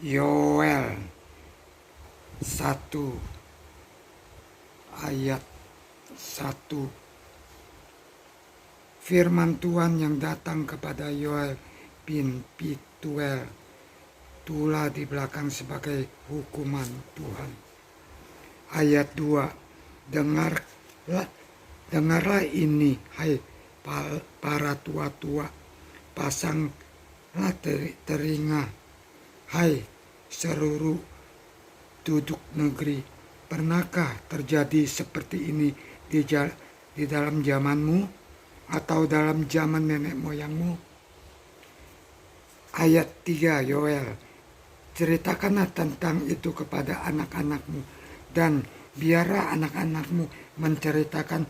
Yoel 1 ayat 1. Firman Tuhan yang datang kepada Yoel bin Pituel, tulah di belakang sebagai hukuman Tuhan. Ayat 2. Dengarlah ini, hai para tua-tua, pasanglah telinga, hai seluruh duduk negeri. Pernahkah terjadi seperti ini di dalam zamanmu atau dalam zaman nenek moyangmu? Ayat 3 Yoel, ceritakanlah tentang itu kepada anak-anakmu, dan biarlah anak-anakmu menceritakan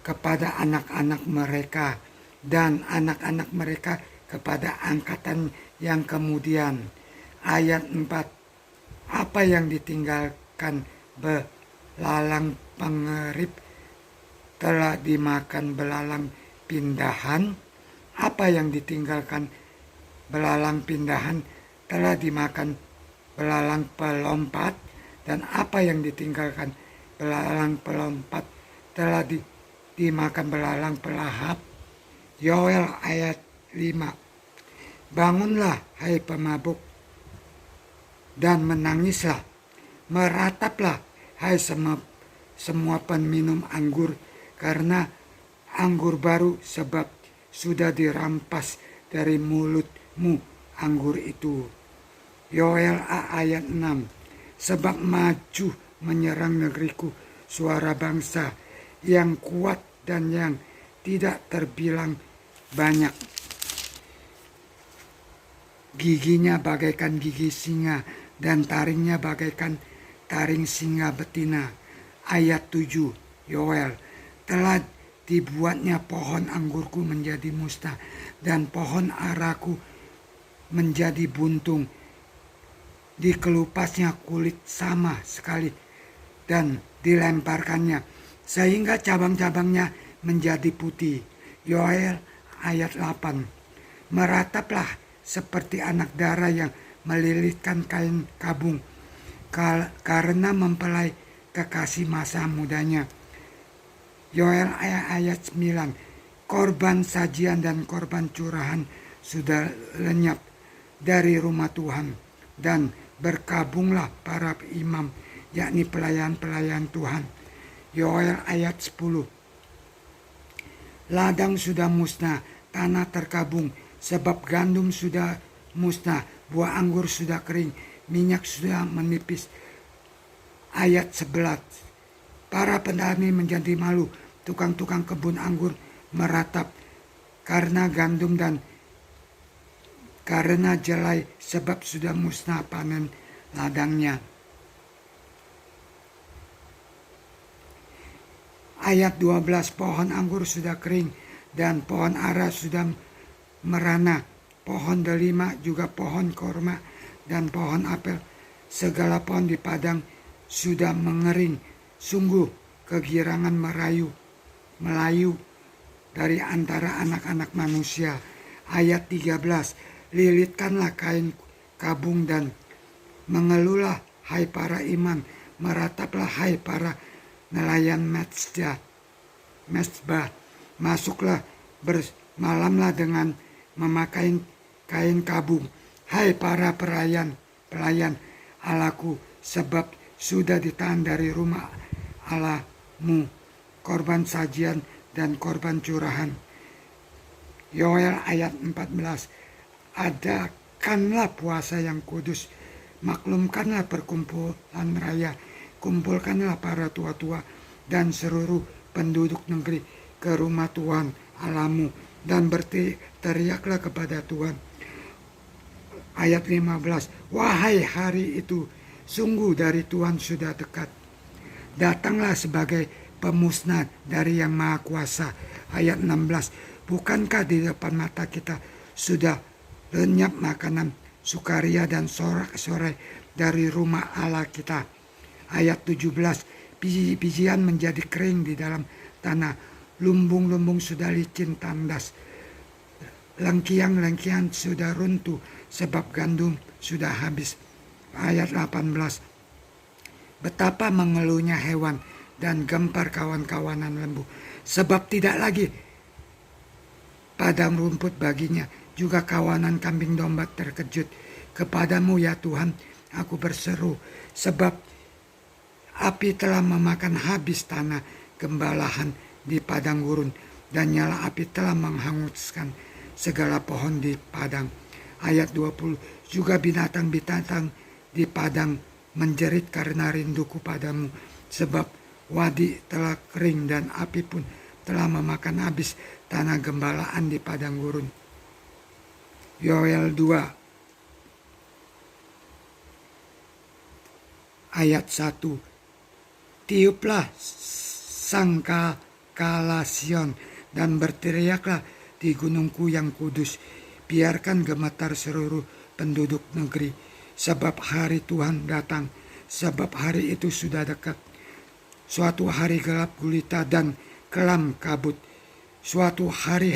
kepada anak-anak mereka, dan anak-anak mereka kepada angkatan yang kemudian. Ayat 4, apa yang ditinggalkan belalang pengerip telah dimakan belalang pindahan. Apa yang ditinggalkan belalang pindahan telah dimakan belalang pelompat. Dan apa yang ditinggalkan belalang pelompat telah dimakan belalang pelahap. Yoel ayat 5, bangunlah hai pemabuk dan menangislah, merataplah hai semua peminum anggur, karena anggur baru, sebab sudah dirampas dari mulutmu anggur itu. Yoel ayat 6, sebab maju menyerang negeriku suara bangsa yang kuat dan yang tidak terbilang banyak. Giginya bagaikan gigi singa dan taringnya bagaikan taring singa betina. Ayat 7 Yoel, telah dibuatnya pohon anggurku menjadi musnah dan pohon araku menjadi buntung. Dikelupasnya kulit sama sekali dan dilemparkannya sehingga cabang-cabangnya menjadi putih. Yoel ayat 8, merataplah seperti anak dara yang melilitkan kain kabung karena mempelai kekasih masa mudanya. Yoel ayat 9, korban sajian dan korban curahan sudah lenyap dari rumah Tuhan, dan berkabunglah para imam, yakni pelayan-pelayan Tuhan. Yoel ayat 10, ladang sudah musnah, tanah terkabung, sebab gandum sudah musnah, buah anggur sudah kering, minyak sudah menipis. Ayat 11, para petani menjadi malu, tukang-tukang kebun anggur meratap karena gandum dan karena jelai, sebab sudah musnah panen ladangnya. Ayat 12, pohon anggur sudah kering dan pohon ara sudah merana, pohon delima juga pohon korma dan pohon apel, segala pohon di padang sudah mengering. Sungguh kegirangan melayu dari antara anak-anak manusia. Ayat 13, lilitkanlah kain kabung dan mengeluhlah hai para imam, merataplah hai para nelayan mesbah, masuklah bermalamlah dengan memakai kain kabung, hai para pelayan Allahku, sebab sudah ditahan dari rumah Allahmu korban sajian dan korban curahan. Yoel ayat 14, adakanlah puasa yang kudus, maklumkanlah perkumpulan raya, kumpulkanlah para tua-tua dan seluruh penduduk negeri ke rumah Tuhan Allahmu, dan berteriaklah kepada Tuhan. Ayat 15, wahai hari itu, sungguh dari Tuhan sudah dekat, datanglah sebagai pemusnah dari yang Maha Kuasa. Ayat 16, bukankah di depan mata kita sudah lenyap makanan sukaria dan sorak-sorai dari rumah Allah kita. Ayat 17, biji-bijian menjadi kering di dalam tanah, lumbung-lumbung sudah licin tandas, lengkiang-lengkian sudah runtuh sebab gandum sudah habis. Ayat 18. Betapa mengeluhnya hewan dan gempar kawan-kawanan lembu, sebab tidak lagi padang rumput baginya, juga kawanan kambing domba terkejut. Kepadamu ya Tuhan, aku berseru, sebab api telah memakan habis tanah gembalahan di padang gurun, dan nyala api telah menghanguskan segala pohon di padang. Ayat 20. Juga binatang-binatang di padang menjerit karena rinduku padamu, sebab wadi telah kering dan api pun telah memakan habis tanah gembalaan di padang gurun. Yoel 2 ayat 1. Tiuplah sangkakala Sion dan berteriaklah di gunungku yang kudus. Biarkan gemetar seluruh penduduk negeri, sebab hari Tuhan datang, sebab hari itu sudah dekat. Suatu hari gelap gulita dan kelam kabut, suatu hari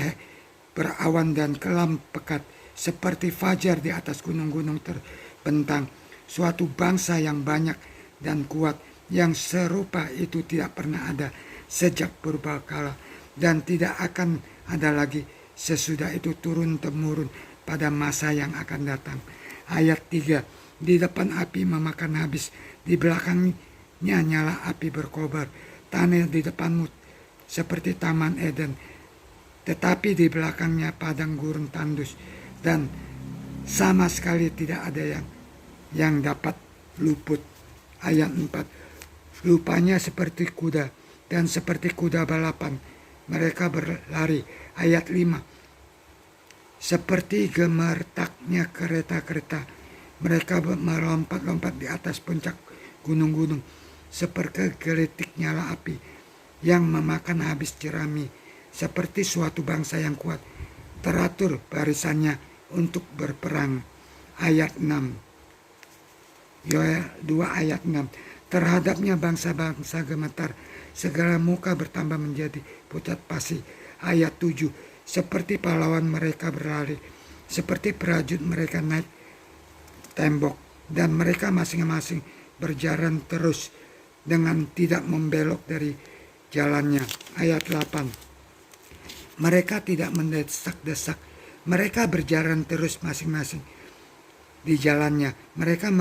berawan dan kelam pekat, seperti fajar di atas gunung-gunung terbentang. Suatu bangsa yang banyak dan kuat, yang serupa itu tidak pernah ada sejak purbakala, dan tidak akan ada lagi sesudah itu turun-temurun pada masa yang akan datang. Ayat 3. Di depan api memakan habis, di belakangnya nyala api berkobar. Tanah di depanmu seperti taman Eden, tetapi di belakangnya padang gurun tandus, dan sama sekali tidak ada yang dapat luput. Ayat 4. Lupanya seperti kuda, dan seperti kuda balapan mereka berlari. Ayat 5. Seperti gemertaknya kereta-kereta mereka melompat-lompat di atas puncak gunung-gunung, seperti gelitik nyala api yang memakan habis jerami. Seperti suatu bangsa yang kuat, teratur barisannya untuk berperang. Ayat 6. Yoel 2 ayat 6. Terhadapnya bangsa-bangsa gemetar, segala muka bertambah menjadi pucat pasi. Ayat 7. Seperti pahlawan mereka berlari, seperti prajurit mereka naik tembok, dan mereka masing-masing berjalan terus dengan tidak membelok dari jalannya. Ayat 8. Mereka tidak mendesak-desak, mereka berjalan terus masing-masing di jalannya. Mereka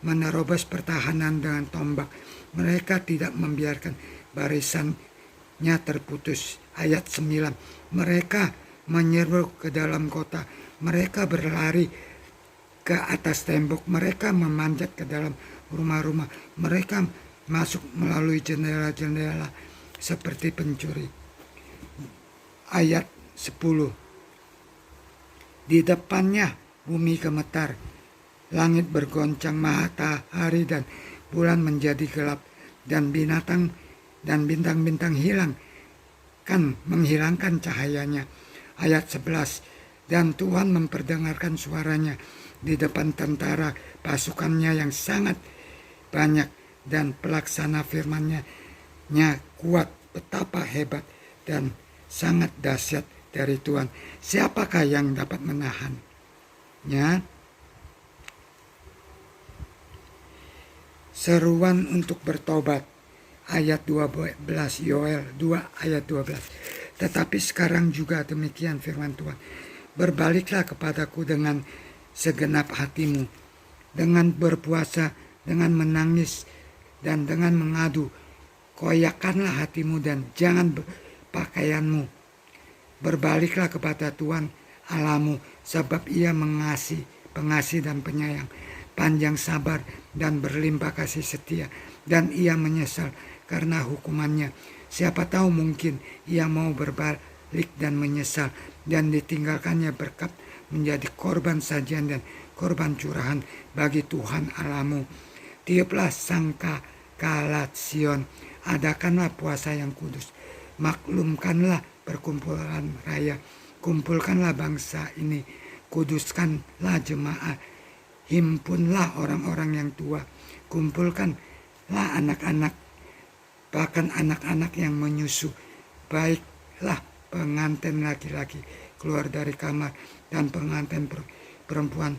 menerobos pertahanan dengan tombak. Mereka tidak membiarkan barisannya terputus. Ayat 9. Mereka menyerbu ke dalam kota. Mereka berlari ke atas tembok. Mereka memanjat ke dalam rumah-rumah. Mereka masuk melalui jendela-jendela seperti pencuri. Ayat 10. Di depannya bumi gemetar, langit bergoncang, matahari dan bulan menjadi gelap, dan binatang dan bintang-bintang menghilangkan cahayanya. Ayat 11. Dan Tuhan memperdengarkan suaranya di depan tentara pasukannya yang sangat banyak, dan pelaksana firman-Nya kuat. Betapa hebat dan sangat dahsyat dari Tuhan. Siapakah yang dapat menahannya? Seruan untuk bertobat. Ayat 12, Yoel 2 ayat 12. Tetapi sekarang juga demikian firman Tuhan. Berbaliklah kepadaku dengan segenap hatimu, dengan berpuasa, dengan menangis, dan dengan mengadu. Koyakkanlah hatimu dan jangan pakaianmu. Berbaliklah kepada Tuhan Allahmu, sebab Ia pengasih dan penyayang, panjang sabar dan berlimpah kasih setia, dan Ia menyesal karena hukumannya. Siapa tahu mungkin Ia mau berbalik dan menyesal, dan ditinggalkannya berkat menjadi korban sajian dan korban curahan bagi Tuhan Allahmu. Tiuplah sangkakala Sion, adakanlah puasa yang kudus, maklumkanlah perkumpulan raya, kumpulkanlah bangsa ini, kuduskanlah jemaah, himpunlah orang-orang yang tua, kumpulkanlah anak-anak, bahkan anak-anak yang menyusu. Baiklah pengantin laki-laki keluar dari kamar, dan pengantin perempuan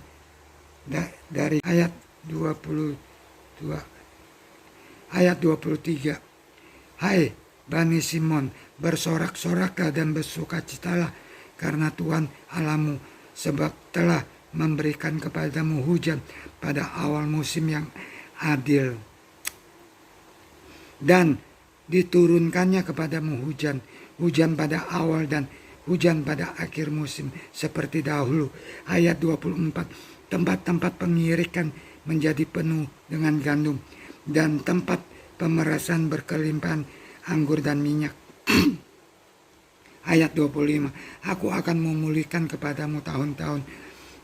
dari ayat 22 ayat 23. Hai Bani Simon, bersorak-soraklah dan bersukacitalah karena Tuhan Allahmu, sebab telah memberikan kepadamu hujan pada awal musim yang adil, dan diturunkannya kepadamu hujan pada awal dan hujan pada akhir musim seperti dahulu. Ayat 24. Tempat-tempat pengirikan menjadi penuh dengan gandum, dan tempat pemerasan berkelimpahan anggur dan minyak. Ayat 25. Aku akan memulihkan kepadamu tahun-tahun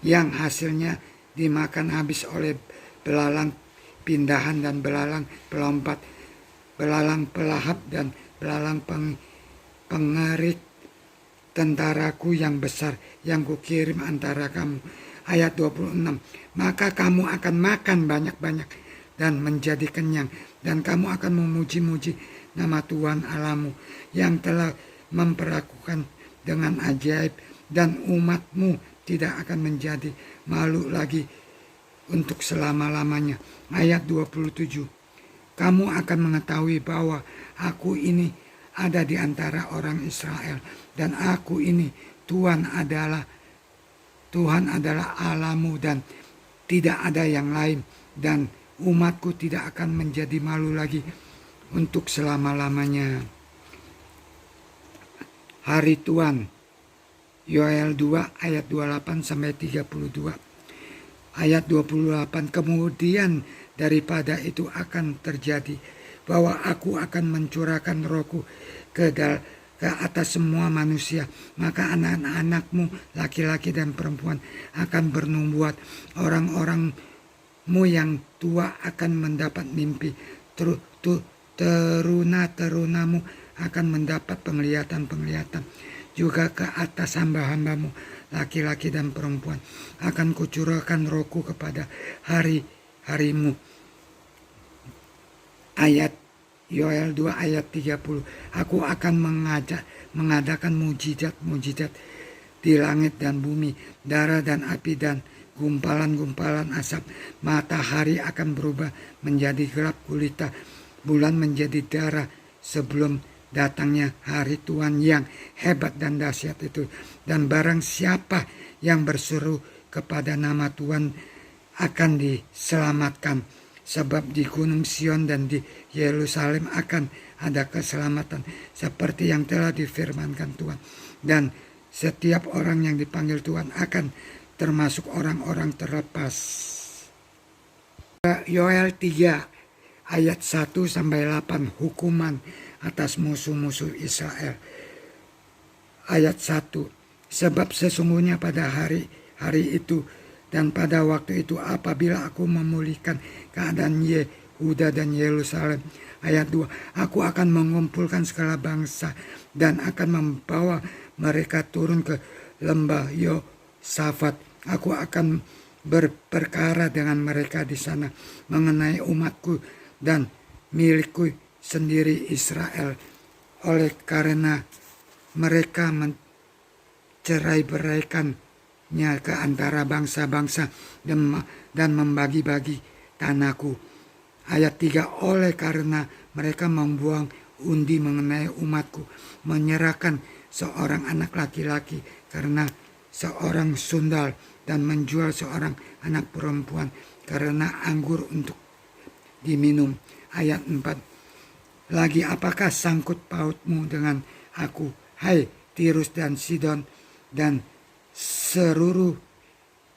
yang hasilnya dimakan habis oleh belalang pindahan dan belalang pelompat, belalang pelahap dan belalang pengerik tentaraku yang besar yang kukirim antara kamu. Ayat 26. Maka kamu akan makan banyak-banyak dan menjadi kenyang, dan kamu akan memuji-muji nama Tuhan Allahmu yang telah memperlakukan dengan ajaib, dan umatmu tidak akan menjadi malu lagi untuk selama-lamanya. Ayat 27. Kamu akan mengetahui bahwa aku ini ada di antara orang Israel, dan aku ini Tuhan adalah Allahmu, dan tidak ada yang lain, dan umatku tidak akan menjadi malu lagi untuk selama-lamanya. Hari Tuhan, Yoel 2 ayat 28 sampai 32. Ayat 28. Kemudian daripada itu akan terjadi bahwa aku akan mencurahkan rohku ke atas semua manusia, maka anak-anakmu laki-laki dan perempuan akan bernubuat, orang-orangmu yang tua akan mendapat mimpi, teruna-terunamu akan mendapat penglihatan-penglihatan. Juga ke atas hamba-hambamu laki-laki dan perempuan akan kucurahkan rohku kepada hari-harimu. Ayat Yoel 2 ayat 30. Aku akan mengadakan mujizat-mujizat di langit dan bumi, darah dan api dan gumpalan-gumpalan asap. Matahari akan berubah menjadi gelap gulita, bulan menjadi darah sebelum datangnya hari Tuhan yang hebat dan dahsyat itu. Dan barang siapa yang berseru kepada nama Tuhan akan diselamatkan. Sebab di Gunung Sion dan di Yerusalem akan ada keselamatan seperti yang telah difirmankan Tuhan. Dan setiap orang yang dipanggil Tuhan akan termasuk orang-orang terlepas. Yoel 3 ayat 1 sampai 8. Hukuman atas musuh-musuh Israel. Ayat 1. Sebab sesungguhnya pada hari itu dan pada waktu itu apabila aku memulihkan keadaan Yehuda dan Yerusalem. Ayat 2. Aku akan mengumpulkan segala bangsa dan akan membawa mereka turun ke lembah Yosafat. Aku akan berperkara dengan mereka di sana mengenai umatku dan milikku sendiri Israel, oleh karena mereka mencerai-beraikannya ke antara bangsa-bangsa dan membagi-bagi tanahku. Ayat 3. Oleh karena mereka membuang undi mengenai umatku, menyerahkan seorang anak laki-laki karena seorang sundal, dan menjual seorang anak perempuan karena anggur untuk diminum. Ayat 4. Lagi apakah sangkut pautmu dengan aku, hai Tirus dan Sidon dan seluruh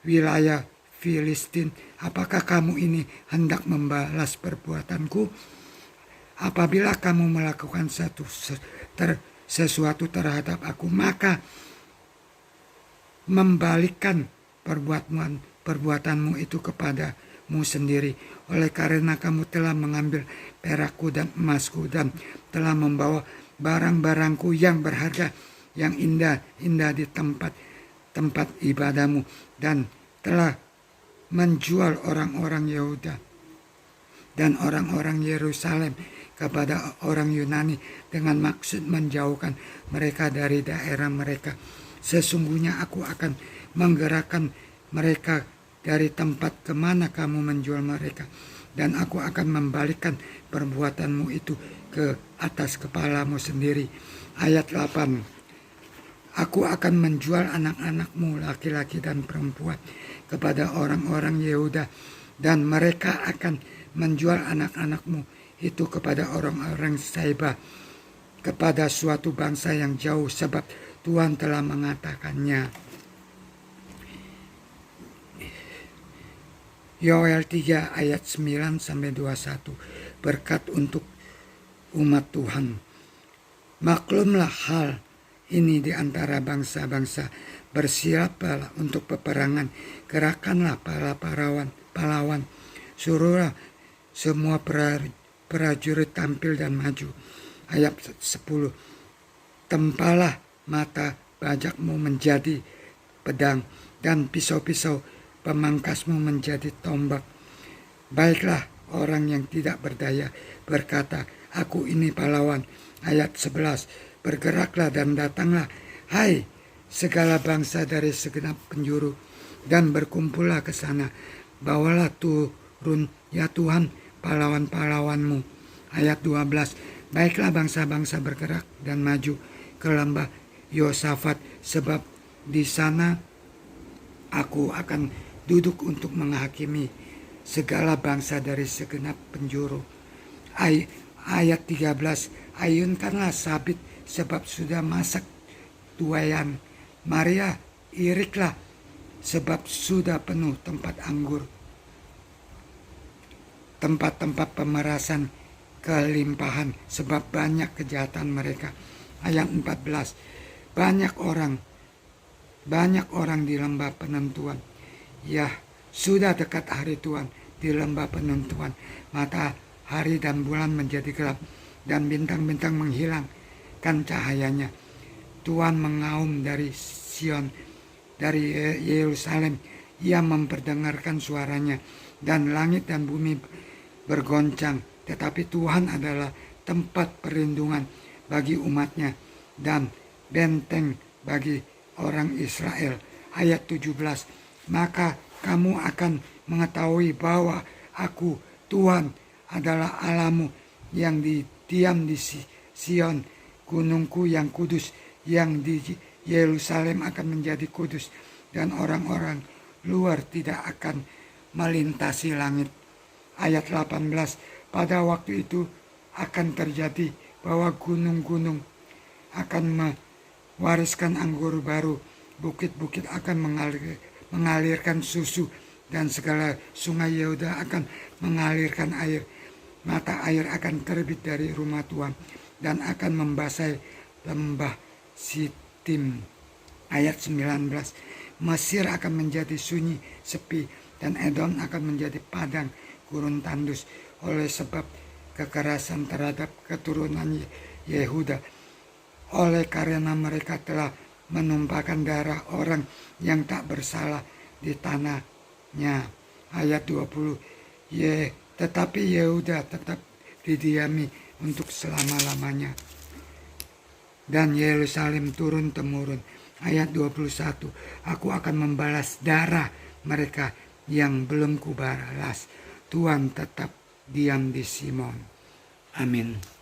wilayah Filistin? Apakah kamu ini hendak membalas perbuatanku? Apabila kamu melakukan sesuatu terhadap aku, maka membalikkan perbuatanmu itu kepadamu sendiri. Oleh karena kamu telah mengambil perakku dan emasku dan telah membawa barang-barangku yang berharga, yang indah-indah di tempat ibadahmu, dan telah menjual orang-orang Yehuda dan orang-orang Yerusalem kepada orang Yunani dengan maksud menjauhkan mereka dari daerah mereka. Sesungguhnya aku akan menggerakkan mereka dari tempat kemana kamu menjual mereka, dan aku akan membalikkan perbuatanmu itu ke atas kepalamu sendiri. Ayat 8. Aku akan menjual anak-anakmu laki-laki dan perempuan kepada orang-orang Yehuda, dan mereka akan menjual anak-anakmu itu kepada orang-orang Seba, kepada suatu bangsa yang jauh, sebab Tuhan telah mengatakannya. Yoel 3 ayat 9-21. Berkat untuk umat Tuhan. Maklumlah hal ini di antara bangsa-bangsa, bersiaplah untuk peperangan, gerakanlah para pahlawan, suruhlah semua prajurit tampil dan maju. Ayat 10. Tempalah mata bajakmu menjadi pedang, dan pisau-pisau pemangkasmu menjadi tombak. Baiklah orang yang tidak berdaya berkata, aku ini pahlawan. Ayat 11. Bergeraklah dan datanglah, hai segala bangsa dari segenap penjuru, dan berkumpullah ke sana. Bawalah turun ya Tuhan pahlawan-pahlawanmu. Ayat 12. Baiklah bangsa-bangsa bergerak dan maju ke lembah Yosafat, sebab di sana aku akan duduk untuk menghakimi segala bangsa dari segenap penjuru. Ayat 13. Ayunkanlah sabit, sebab sudah masak tuayan. Maria, iriklah, sebab sudah penuh tempat anggur, tempat-tempat pemerasan kelimpahan, sebab banyak kejahatan mereka. Ayat 14. Banyak orang di lembah penentuan. Ya, sudah dekat hari Tuhan di lembah penentuan. Matahari dan bulan menjadi gelap, dan bintang-bintang menghilangkan cahayanya. Tuhan mengaum dari Sion, dari Yerusalem. Ia memperdengarkan suaranya, dan langit dan bumi bergoncang. Tetapi Tuhan adalah tempat perlindungan bagi umatnya, dan benteng bagi orang Israel. Ayat 17. Maka kamu akan mengetahui bahwa aku, Tuhan, adalah Allahmu yang diam di Sion, gunungku yang kudus, yang di Yerusalem akan menjadi kudus, dan orang-orang luar tidak akan melintasi langit. Ayat 18. Pada waktu itu akan terjadi bahwa gunung-gunung akan mewariskan anggur baru, bukit-bukit akan mengalirkan susu, dan segala sungai Yehuda akan mengalirkan air. Mata air akan terbit dari rumah Tuhan dan akan membasahi lembah Sitim. Ayat 19. Mesir akan menjadi sunyi sepi, dan Edom akan menjadi padang gurun tandus, oleh sebab kekerasan terhadap keturunan Yehuda, oleh karena mereka telah menumpahkan darah orang yang tak bersalah di tanahnya. Ayat 20. Tetapi Yehuda tetap didiami untuk selama-lamanya, dan Yerusalem turun-temurun. Ayat 21. Aku akan membalas darah mereka yang belum kubalas. Tuhan tetap diam di Sion. Amin.